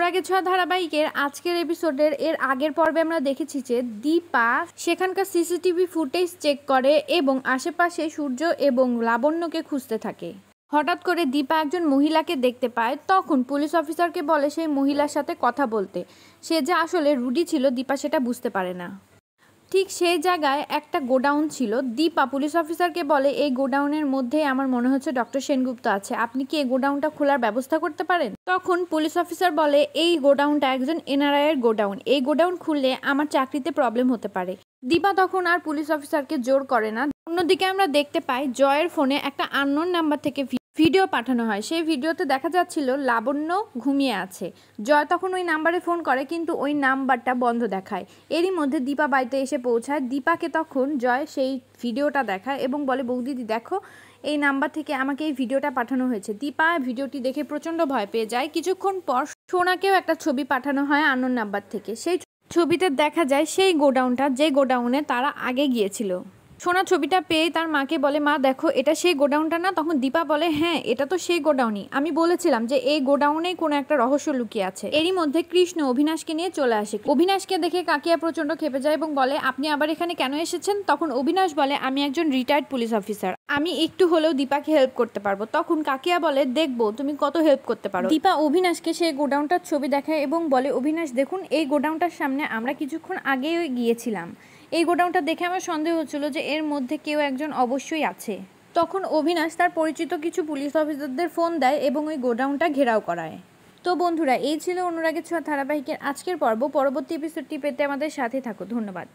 অনুরাগের ছোঁয়া ধারাবাহিকের আজকের এপিসোডের এর আগের পর্বে আমরা দেখেছি যে দীপা সেখানকার সিসিটিভি ফুটেজ চেক করে এবং আশেপাশে সূর্য এবং লাবণ্যকে খুঁজতে থাকে। হঠাৎ করে দীপা একজন মহিলাকে দেখতে পায়, তখন পুলিশ অফিসারকে বলে সেই মহিলার সাথে কথা বলতে। সে যে আসলে রুডি ছিল দীপা সেটা বুঝতে পারে না। ঠিক সেই জায়গায় একটা গোডাউন ছিল। দীপা পুলিশ অফিসারকে বলে, এই গোডাউনের মধ্যেই আমার মনে হচ্ছে ডক্টর সেনগুপ্ত আছে, আপনি কি এই গোডাউনটা খোলার ব্যবস্থা করতে পারেন? তখন পুলিশ অফিসার বলে, এই গোডাউনটা একজন এনআরআই এর গোডাউন, এই গোডাউন খুললে আমার চাকরিতে প্রবলেম হতে পারে। দীপা তখন আর পুলিশ অফিসারকে জোর করে না। অন্যদিকে আমরা দেখতে পাই জয়ের ফোনে একটা আননোন নাম্বার থেকে ভিডিও পাঠানো হয়। সেই ভিডিওতে দেখা যাচ্ছিল লাবণ্য ঘুমিয়ে আছে। জয় তখন ওই নাম্বারে ফোন করে, কিন্তু ওই নাম্বারটা বন্ধ দেখায়। এরই মধ্যে দীপা বাড়িতে এসে পৌঁছায়। দীপাকে তখন জয় সেই ভিডিওটা দেখায় এবং বলে, বৌদিদি দেখো, এই নাম্বার থেকে আমাকে এই ভিডিওটা পাঠানো হয়েছে। দীপা ভিডিওটি দেখে প্রচণ্ড ভয় পেয়ে যায়। কিছুক্ষণ পর সোনাকেও একটা ছবি পাঠানো হয় আননোন নাম্বার থেকে। সেই ছবিতে দেখা যায় সেই গোডাউনটা, যে গোডাউনে তারা আগে গিয়েছিল। সোনা ছবিটা পেয়ে তার মাকে বলে, মা দেখো, এটা সেই গোডাউনটা না? তখন দীপা বলে, হ্যাঁ এটা তো সেই গোডাউনই, আমি বলেছিলাম যে এই গোডাউনে কোনো একটা রহস্য লুকিয়ে আছে। এরই মধ্যে কৃষ্ণ অভিনাশকে নিয়ে চলে আসে। অভিনাশকে দেখে কাকিয়া প্রচন্ড ক্ষেপে যায় এবং বলে, আপনি আবার এখানে কেন এসেছেন? তখন অভিনাশ বলে, আমি একজন রিটায়ার্ড পুলিশ অফিসার, আমি একটু হলেও দীপাকে হেল্প করতে পারবো। তখন কাকিয়া বলে, দেখবো তুমি কত হেল্প করতে পারো। দীপা অভিনাশকে সেই গোডাউনটার ছবি দেখায় এবং বলে, অভিনাশ দেখুন, এই গোডাউনটার সামনে আমরা কিছুক্ষণ আগে গিয়েছিলাম। এই গোডাউনটা দেখে আমার সন্দেহ হচ্ছিল যে এর মধ্যে কেউ একজন অবশ্যই আছে। তখন অভিনাশ তার পরিচিত কিছু পুলিশ অফিসারদের ফোন দেয় এবং ওই গোডাউনটা ঘেরাও করায়। তো বন্ধুরা, এই ছিল অনুরাগের ছোঁয়া ধারাবাহিকের আজকের পর্ব। পরবর্তী এপিসোডটি পেতে আমাদের সাথে থাকো। ধন্যবাদ।